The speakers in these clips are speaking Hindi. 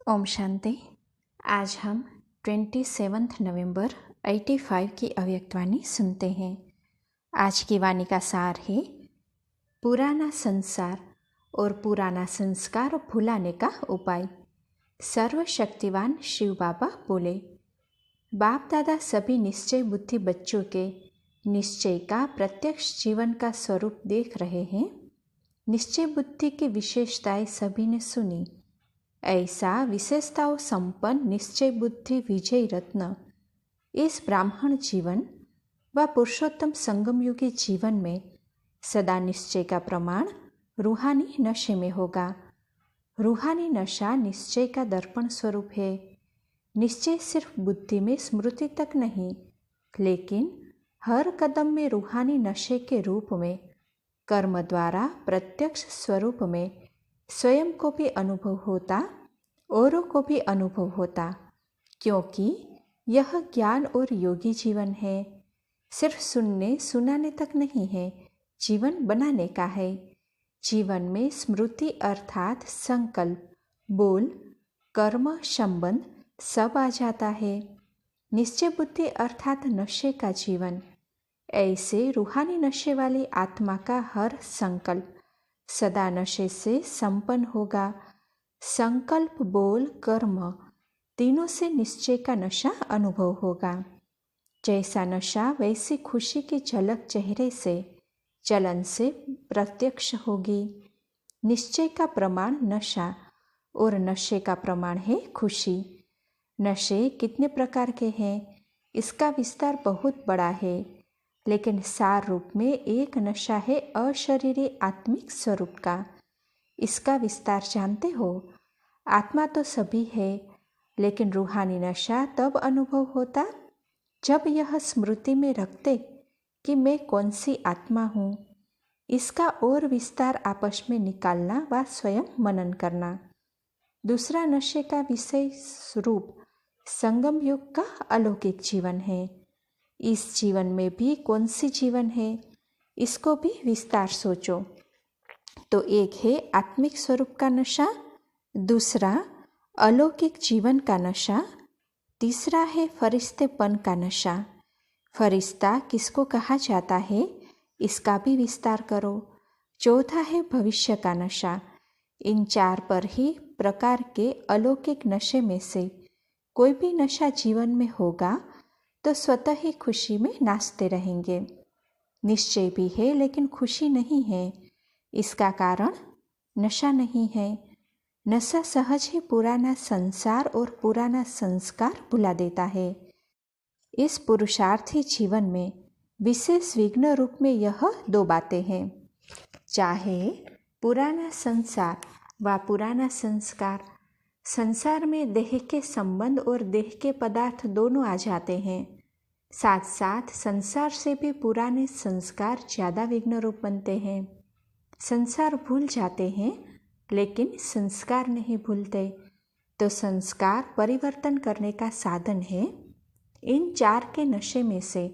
ओम शांति। आज हम 27 नवंबर 85 की अव्यक्तवाणी सुनते हैं। आज की वाणी का सार है, पुराना संसार और पुराना संस्कार भुलाने का उपाय। सर्वशक्तिवान शिव बाबा बोले, बाप दादा सभी निश्चय बुद्धि बच्चों के निश्चय का प्रत्यक्ष जीवन का स्वरूप देख रहे हैं। निश्चय बुद्धि की विशेषताएं सभी ने सुनी। ऐसा विशेषताओं संपन्न निश्चय बुद्धि विजय रत्न इस ब्राह्मण जीवन व पुरुषोत्तम संगम युगी जीवन में सदा निश्चय का प्रमाण रूहानी नशे में होगा। रूहानी नशा निश्चय का दर्पण स्वरूप है। निश्चय सिर्फ बुद्धि में स्मृति तक नहीं, लेकिन हर कदम में रूहानी नशे के रूप में कर्म द्वारा प्रत्यक्ष स्वरूप में स्वयं को भी अनुभव होता, औरों को भी अनुभव होता, क्योंकि यह ज्ञान और योगी जीवन है। सिर्फ सुनने सुनाने तक नहीं है, जीवन बनाने का है। जीवन में स्मृति अर्थात संकल्प, बोल, कर्म, संबंध सब आ जाता है। निश्चय बुद्धि अर्थात नशे का जीवन। ऐसे रूहानी नशे वाली आत्मा का हर संकल्प सदा नशे से संपन्न होगा। संकल्प, बोल, कर्म तीनों से निश्चय का नशा अनुभव होगा। जैसा नशा वैसी खुशी की झलक चेहरे से, चलन से प्रत्यक्ष होगी। निश्चय का प्रमाण नशा और नशे का प्रमाण है खुशी। नशे कितने प्रकार के हैं, इसका विस्तार बहुत बड़ा है, लेकिन सार रूप में एक नशा है अशरीरी आत्मिक स्वरूप का। इसका विस्तार जानते हो? आत्मा तो सभी है, लेकिन रूहानी नशा तब अनुभव होता जब यह स्मृति में रखते कि मैं कौन सी आत्मा हूँ। इसका और विस्तार आपस में निकालना व स्वयं मनन करना। दूसरा नशे का विषय स्वरूप संगम युग का अलौकिक जीवन है। इस जीवन में भी कौन सी जीवन है, इसको भी विस्तार सोचो। तो एक है आत्मिक स्वरूप का नशा, दूसरा अलौकिक जीवन का नशा, तीसरा है फरिश्तेपन का नशा। फरिश्ता किसको कहा जाता है, इसका भी विस्तार करो। चौथा है भविष्य का नशा। इन चार पर ही प्रकार के अलौकिक नशे में से कोई भी नशा जीवन में होगा तो स्वतः ही खुशी में नाचते रहेंगे। निश्चय भी है लेकिन खुशी नहीं है। इसका कारण नशा नहीं है। नशा सहज ही पुराना संसार और पुराना संस्कार भुला देता है। इस पुरुषार्थी जीवन में विशेष विघ्न रूप में यह दो बातें हैं। चाहे पुराना संसार व पुराना संस्कार, संसार में देह के संबंध और देह के पदार्थ दोनों आ जाते हैं। साथ साथ संसार से भी पुराने संस्कार ज़्यादा विघ्न रूप बनते हैं। संसार भूल जाते हैं, लेकिन संस्कार नहीं भूलते। तो संस्कार परिवर्तन करने का साधन है। इन चार के नशे में से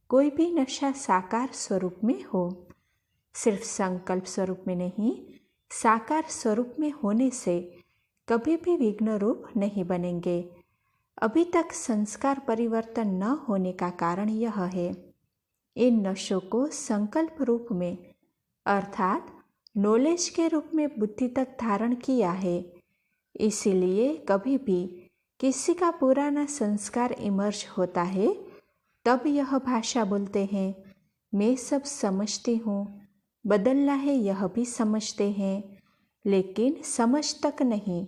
कोई भी नशा साकार स्वरूप में हो, सिर्फ संकल्प स्वरूप में नहीं, साकार स्वरूप में होने से कभी भी विघ्न रूप नहीं बनेंगे। अभी तक संस्कार परिवर्तन न होने का कारण यह है, इन नशों को संकल्प रूप में अर्थात नॉलेज के रूप में बुद्धि तक धारण किया है। इसीलिए कभी भी किसी का पुराना संस्कार इमर्ज होता है, तब यह भाषा बोलते हैं, मैं सब समझती हूँ। बदलना है यह भी समझते हैं, लेकिन समझ तक नहीं,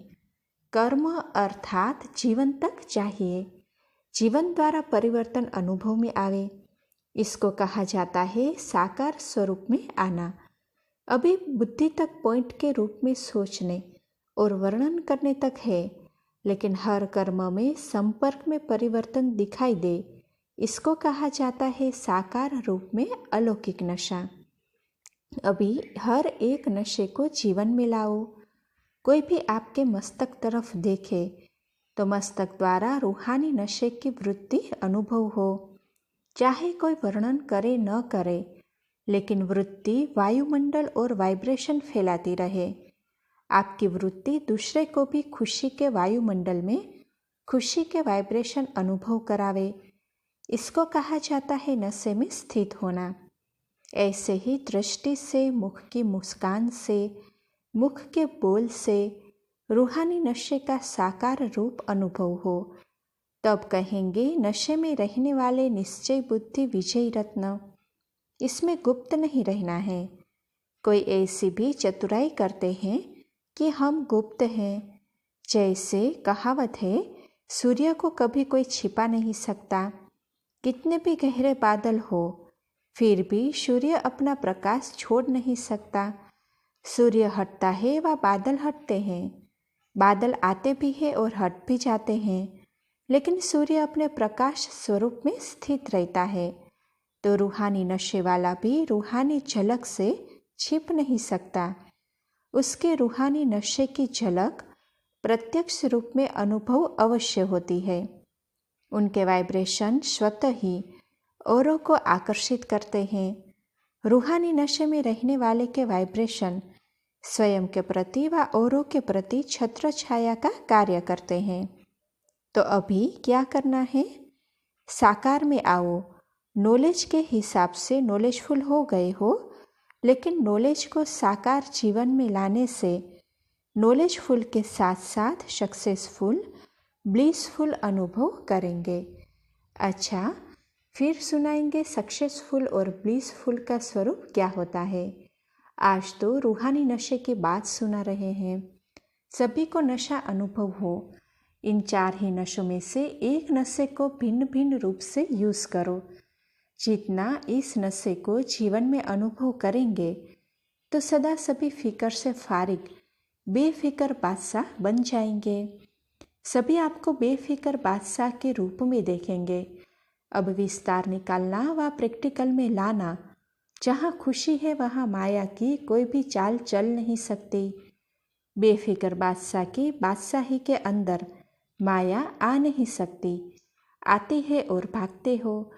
कर्म अर्थात जीवन तक चाहिए। जीवन द्वारा परिवर्तन अनुभव में आवे, इसको कहा जाता है साकार स्वरूप में आना। अभी बुद्धि तक पॉइंट के रूप में सोचने और वर्णन करने तक है, लेकिन हर कर्म में संपर्क में परिवर्तन दिखाई दे, इसको कहा जाता है साकार रूप में अलौकिक नशा। अभी हर एक नशे को जीवन में लाओ। कोई भी आपके मस्तक तरफ देखे तो मस्तक द्वारा रूहानी नशे की वृत्ति अनुभव हो। चाहे कोई वर्णन करे न करे, लेकिन वृत्ति वायुमंडल और वाइब्रेशन फैलाती रहे। आपकी वृत्ति दूसरे को भी खुशी के वायुमंडल में खुशी के वाइब्रेशन अनुभव करावे। इसको कहा जाता है नशे में स्थित होना। ऐसे ही दृष्टि से, मुख की मुस्कान से, मुख के बोल से रूहानी नशे का साकार रूप अनुभव हो, तब कहेंगे नशे में रहने वाले निश्चय बुद्धि विजयी रत्न। इसमें गुप्त नहीं रहना है। कोई ऐसी भी चतुराई करते हैं कि हम गुप्त हैं। जैसे कहावत है, सूर्य को कभी कोई छिपा नहीं सकता। कितने भी गहरे बादल हो, फिर भी सूर्य अपना प्रकाश छोड़ नहीं सकता। सूर्य हटता है व बादल हटते हैं। बादल आते भी हैं और हट भी जाते हैं, लेकिन सूर्य अपने प्रकाश स्वरूप में स्थित रहता है। तो रूहानी नशे वाला भी रूहानी झलक से छिप नहीं सकता। उसके रूहानी नशे की झलक प्रत्यक्ष रूप में अनुभव अवश्य होती है। उनके वाइब्रेशन स्वतः ही औरों को आकर्षित करते हैं। रूहानी नशे में रहने वाले के वाइब्रेशन स्वयं के प्रति व औरों के प्रति छत्र छाया का कार्य करते हैं। तो अभी क्या करना है? साकार में आओ। नॉलेज के हिसाब से नॉलेजफुल हो गए हो, लेकिन नॉलेज को साकार जीवन में लाने से नॉलेजफुल के साथ साथ सक्सेसफुल, ब्लिसफुल अनुभव करेंगे। अच्छा, फिर सुनाएंगे सक्सेसफुल और ब्लिसफुल का स्वरूप क्या होता है। आज तो रूहानी नशे की बात सुना रहे हैं। सभी को नशा अनुभव हो। इन 4 ही नशों में से एक नशे को भिन्न भिन्न रूप से यूज़ करो। जितना इस नशे को जीवन में अनुभव करेंगे तो सदा सभी फिक्र से फारिग, बेफिक्र बादशाह बन जाएंगे। सभी आपको बेफिक्र बादशाह के रूप में देखेंगे। अब विस्तार निकालना व प्रैक्टिकल में लाना। जहाँ खुशी है वहाँ माया की कोई भी चाल चल नहीं सकती। बेफिक्र बादशाह की बादशाही के अंदर माया आ नहीं सकती। आती है और भागते हो,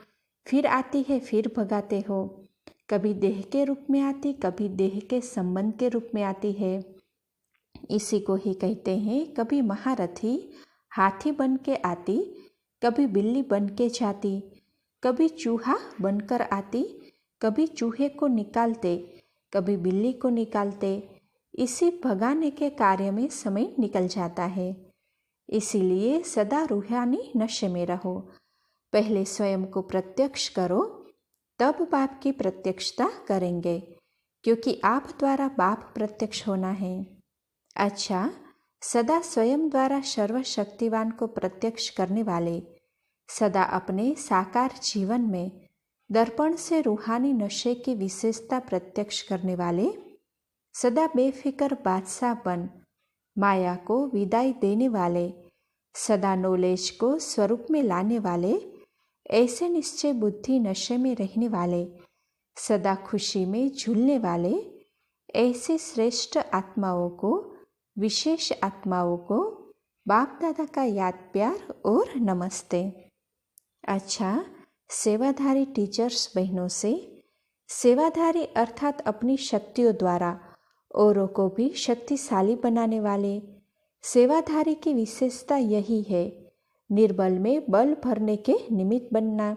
फिर आती है फिर भगाते हो। कभी देह के रूप में आती, कभी देह के संबंध के रूप में आती है। इसी को ही कहते हैं कभी महारथी हाथी बन के आती, कभी बिल्ली बन के जाती, कभी चूहा बनकर आती, कभी चूहे को निकालते, कभी बिल्ली को निकालते। इसी भगाने के कार्य में समय निकल जाता है। इसीलिए सदा रूहानी नशे में रहो। पहले स्वयं को प्रत्यक्ष करो, तब बाप की प्रत्यक्षता करेंगे, क्योंकि आप द्वारा बाप प्रत्यक्ष होना है। अच्छा, सदा स्वयं द्वारा सर्वशक्तिवान को प्रत्यक्ष करने वाले, सदा अपने साकार जीवन में दर्पण से रूहानी नशे की विशेषता प्रत्यक्ष करने वाले, सदा बेफिक्र बादशाह बन माया को विदाई देने वाले, सदा नॉलेज को स्वरूप में लाने वाले, ऐसे निश्चय बुद्धि नशे में रहने वाले, सदा खुशी में झूलने वाले, ऐसे श्रेष्ठ आत्माओं को, विशेष आत्माओं को बाप दादा का याद प्यार और नमस्ते। अच्छा, सेवाधारी टीचर्स बहनों से, सेवाधारी अर्थात अपनी शक्तियों द्वारा औरों को भी शक्तिशाली बनाने वाले, सेवाधारी की विशेषता यही है, निर्बल में बल भरने के निमित्त बनना।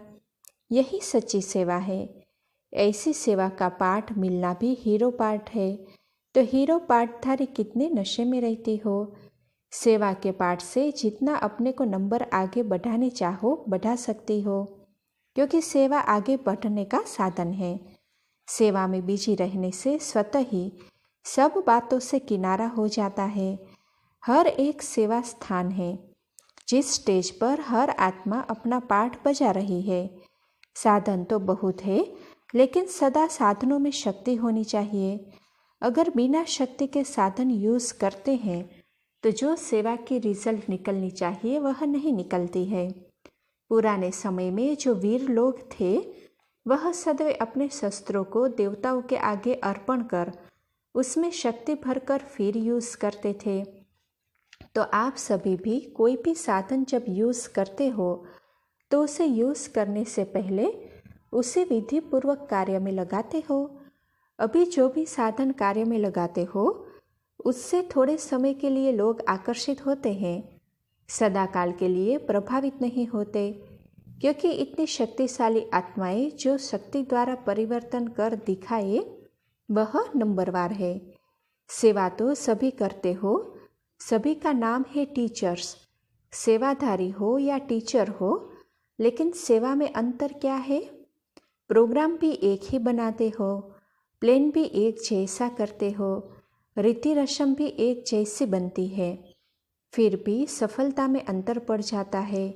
यही सच्ची सेवा है। ऐसी सेवा का पाठ मिलना भी हीरो पाठ है। तो हीरो पाठधारी कितने नशे में रहती हो। सेवा के पाठ से जितना अपने को नंबर आगे बढ़ाने चाहो बढ़ा सकती हो, क्योंकि सेवा आगे बढ़ने का साधन है। सेवा में बिजी रहने से स्वतः ही सब बातों से किनारा हो जाता है। हर एक सेवा स्थान है जिस स्टेज पर हर आत्मा अपना पाठ बजा रही है। साधन तो बहुत है, लेकिन सदा साधनों में शक्ति होनी चाहिए। अगर बिना शक्ति के साधन यूज़ करते हैं तो जो सेवा की रिजल्ट निकलनी चाहिए वह नहीं निकलती है। पुराने समय में जो वीर लोग थे वह सदैव अपने शस्त्रों को देवताओं के आगे अर्पण कर उसमें शक्ति भरकर फिर यूज़ करते थे। तो आप सभी भी कोई भी साधन जब यूज़ करते हो तो उसे यूज़ करने से पहले उसे विधि पूर्वक कार्य में लगाते हो। अभी जो भी साधन कार्य में लगाते हो उससे थोड़े समय के लिए लोग आकर्षित होते हैं, सदाकाल के लिए प्रभावित नहीं होते, क्योंकि इतनी शक्तिशाली आत्माएं जो शक्ति द्वारा परिवर्तन कर दिखाए वह नंबरवार है। सेवा तो सभी करते हो, सभी का नाम है टीचर्स। सेवाधारी हो या टीचर हो, लेकिन सेवा में अंतर क्या है? प्रोग्राम भी एक ही बनाते हो, प्लान भी एक जैसा करते हो, रीति रस्म भी एक जैसी बनती है, फिर भी सफलता में अंतर पड़ जाता है।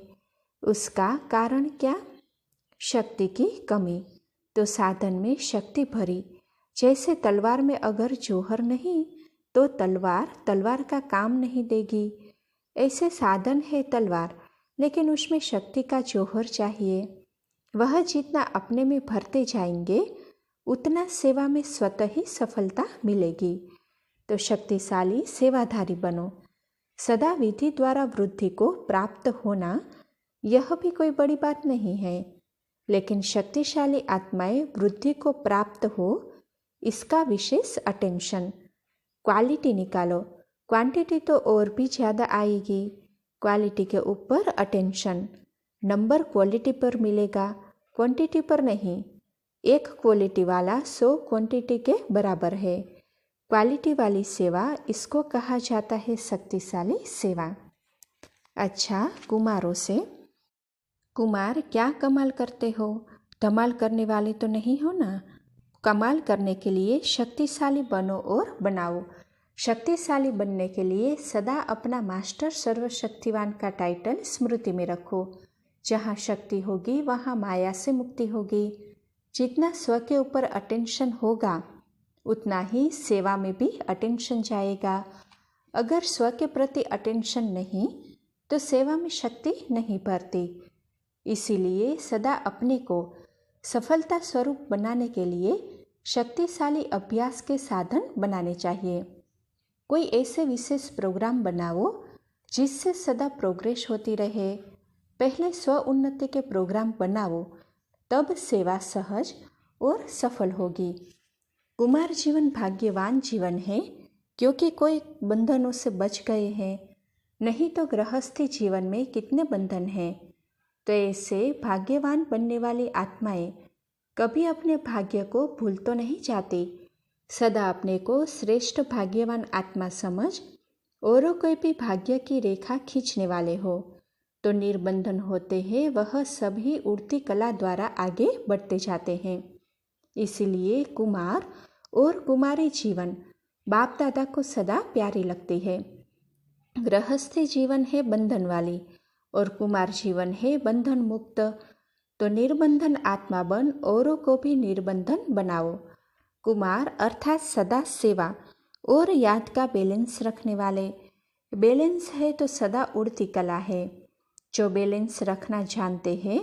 उसका कारण क्या? शक्ति की कमी। तो साधन में शक्ति भरी, जैसे तलवार में अगर जौहर नहीं तो तलवार का काम नहीं देगी। ऐसे साधन है तलवार, लेकिन उसमें शक्ति का जौहर चाहिए। वह जितना अपने में भरते जाएंगे उतना सेवा में स्वतः ही सफलता मिलेगी। तो शक्तिशाली सेवाधारी बनो। सदा विधि द्वारा वृद्धि को प्राप्त होना यह भी कोई बड़ी बात नहीं है, लेकिन शक्तिशाली आत्माएं वृद्धि को प्राप्त हो इसका विशेष अटेंशन। क्वालिटी निकालो, क्वांटिटी तो और भी ज़्यादा आएगी। क्वालिटी के ऊपर अटेंशन। नंबर क्वालिटी पर मिलेगा, क्वांटिटी पर नहीं। एक क्वालिटी वाला 100 क्वांटिटी के बराबर है। क्वालिटी वाली सेवा, इसको कहा जाता है शक्तिशाली सेवा। अच्छा, कुमारों से, कुमार क्या कमाल करते हो? धमाल करने वाले तो नहीं हो ना? कमाल करने के लिए शक्तिशाली बनो और बनाओ। शक्तिशाली बनने के लिए सदा अपना मास्टर सर्वशक्तिवान का टाइटल स्मृति में रखो। जहाँ शक्ति होगी वहाँ माया से मुक्ति होगी। जितना स्व के ऊपर अटेंशन होगा उतना ही सेवा में भी अटेंशन जाएगा। अगर स्व के प्रति अटेंशन नहीं तो सेवा में शक्ति नहीं भरती। इसीलिए सदा अपने को सफलता स्वरूप बनाने के लिए शक्तिशाली अभ्यास के साधन बनाने चाहिए। कोई ऐसे विशेष प्रोग्राम बनाओ जिससे सदा प्रोग्रेस होती रहे। पहले स्व उन्नति के प्रोग्राम बनाओ, तब सेवा सहज और सफल होगी। कुमार जीवन भाग्यवान जीवन है, क्योंकि कोई बंधनों से बच गए हैं। नहीं तो गृहस्थी जीवन में कितने बंधन हैं। तो ऐसे भाग्यवान बनने वाली आत्माएं कभी अपने भाग्य को भूल तो नहीं जाती। सदा अपने को श्रेष्ठ भाग्यवान आत्मा समझ औरों को भी भाग्य की रेखा खींचने वाले हो तो निर्बंधन होते हैं, वह सभी उड़ती कला द्वारा आगे बढ़ते जाते हैं। इसीलिए कुमार और कुमारी जीवन बाप दादा को सदा प्यारी लगती है। गृहस्थी जीवन है बंधन वाली और कुमार जीवन है बंधन मुक्त। तो निर्बंधन आत्मा बन औरों को भी निर्बंधन बनाओ। कुमार अर्थात सदा सेवा और याद का बैलेंस रखने वाले। बैलेंस है तो सदा उड़ती कला है। जो बैलेंस रखना जानते हैं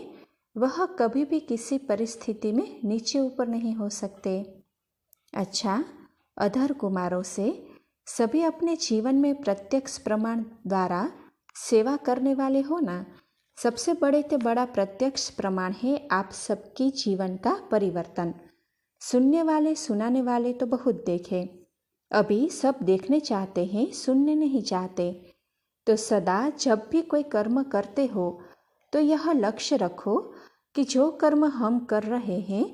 वह कभी भी किसी परिस्थिति में नीचे ऊपर नहीं हो सकते। अच्छा, अधर कुमारों से, सभी अपने जीवन में प्रत्यक्ष प्रमाण द्वारा सेवा करने वाले हो ना। सबसे बड़े से बड़ा प्रत्यक्ष प्रमाण है आप सबकी जीवन का परिवर्तन। सुनने वाले सुनाने वाले तो बहुत देखे, अभी सब देखने चाहते हैं, सुनने नहीं चाहते। तो सदा जब भी कोई कर्म करते हो तो यह लक्ष्य रखो कि जो कर्म हम कर रहे हैं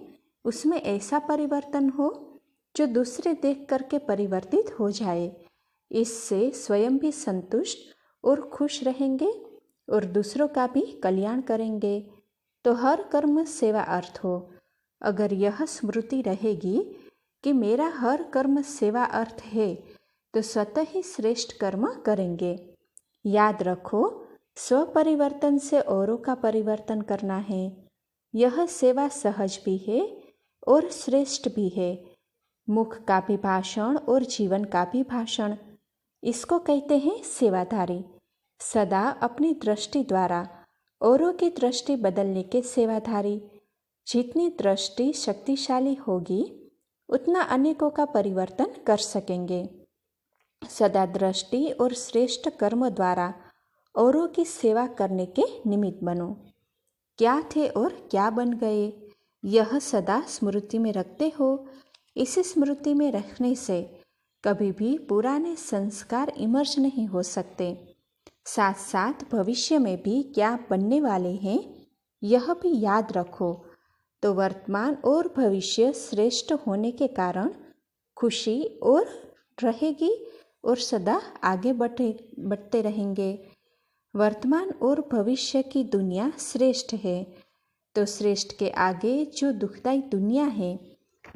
उसमें ऐसा परिवर्तन हो जो दूसरे देख करके परिवर्तित हो जाए। इससे स्वयं भी संतुष्ट और खुश रहेंगे और दूसरों का भी कल्याण करेंगे। तो हर कर्म सेवा अर्थ हो। अगर यह स्मृति रहेगी कि मेरा हर कर्म सेवा अर्थ है तो स्वतः ही श्रेष्ठ कर्म करेंगे। याद रखो, स्व परिवर्तन से औरों का परिवर्तन करना है। यह सेवा सहज भी है और श्रेष्ठ भी है। मुख का भी भाषण और जीवन का भी भाषण, इसको कहते हैं सेवाधारी। सदा अपनी दृष्टि द्वारा औरों की दृष्टि बदलने के सेवाधारी। जितनी दृष्टि शक्तिशाली होगी उतना अनेकों का परिवर्तन कर सकेंगे। सदा दृष्टि और श्रेष्ठ कर्म द्वारा औरों की सेवा करने के निमित्त बनो। क्या थे और क्या बन गए, यह सदा स्मृति में रखते हो। इसी स्मृति में रखने से कभी भी पुराने संस्कार इमर्ज नहीं हो सकते। साथ साथ भविष्य में भी क्या बनने वाले हैं यह भी याद रखो। तो वर्तमान और भविष्य श्रेष्ठ होने के कारण खुशी और रहेगी और सदा आगे बढ़ते रहेंगे। वर्तमान और भविष्य की दुनिया श्रेष्ठ है, तो श्रेष्ठ के आगे जो दुखदाई दुनिया है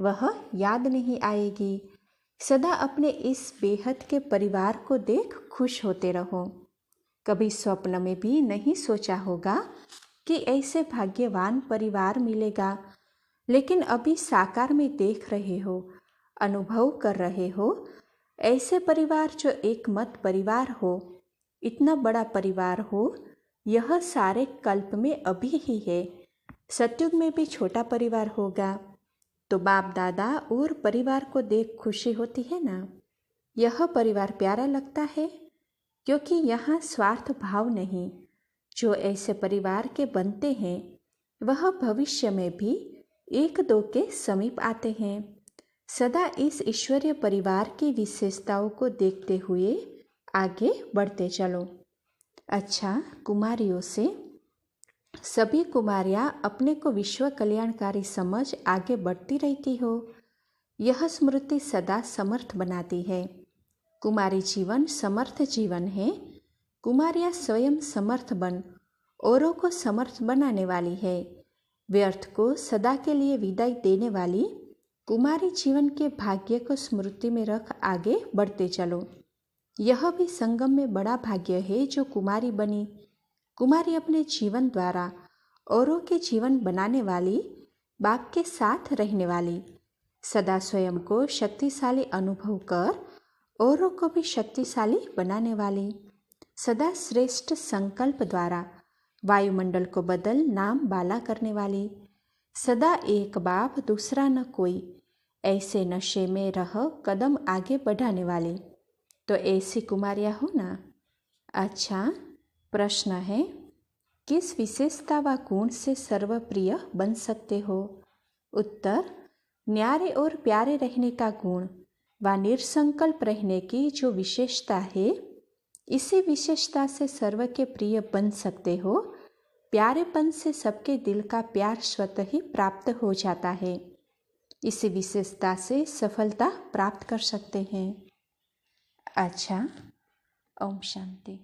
वह याद नहीं आएगी। सदा अपने इस बेहद के परिवार को देख खुश होते रहो। कभी स्वप्न में भी नहीं सोचा होगा कि ऐसे भाग्यवान परिवार मिलेगा, लेकिन अभी साकार में देख रहे हो, अनुभव कर रहे हो। ऐसे परिवार जो एक मत परिवार हो, इतना बड़ा परिवार हो, यह सारे कल्प में अभी ही है। सतयुग में भी छोटा परिवार होगा, तो बाप दादा और परिवार को देख खुशी होती है ना। यह परिवार प्यारा लगता है क्योंकि यहाँ स्वार्थ भाव नहीं। जो ऐसे परिवार के बनते हैं वह भविष्य में भी एक दो के समीप आते हैं। सदा इस ईश्वरीय परिवार की विशेषताओं को देखते हुए आगे बढ़ते चलो। अच्छा, कुमारियों से सभी कुमारियाँ अपने को विश्व कल्याणकारी समझ आगे बढ़ती रहती हो, यह स्मृति सदा समर्थ बनाती है। कुमारी जीवन समर्थ जीवन है। कुमारियाँ स्वयं समर्थ बन औरों को समर्थ बनाने वाली है। व्यर्थ को सदा के लिए विदाई देने वाली कुमारी जीवन के भाग्य को स्मृति में रख आगे बढ़ते चलो। यह भी संगम में बड़ा भाग्य है जो कुमारी बनी। कुमारी अपने जीवन द्वारा औरों के जीवन बनाने वाली, बाप के साथ रहने वाली, सदा स्वयं को शक्तिशाली अनुभव कर औरों को भी शक्तिशाली बनाने वाली, सदा श्रेष्ठ संकल्प द्वारा वायुमंडल को बदल नाम बाला करने वाली, सदा एक बाप दूसरा न कोई, ऐसे नशे में रह कदम आगे बढ़ाने वाली। तो ऐसी कुमारियाँ हो ना। अच्छा, प्रश्न है, किस विशेषता व गुण से सर्वप्रिय बन सकते हो? उत्तर, न्यारे और प्यारे रहने का गुण व निरसंकल्प रहने की जो विशेषता है, इसी विशेषता से सर्व के प्रिय बन सकते हो। प्यारेपन से सबके दिल का प्यार स्वतः ही प्राप्त हो जाता है। इसी विशेषता से सफलता प्राप्त कर सकते हैं। अच्छा, ओम शांति।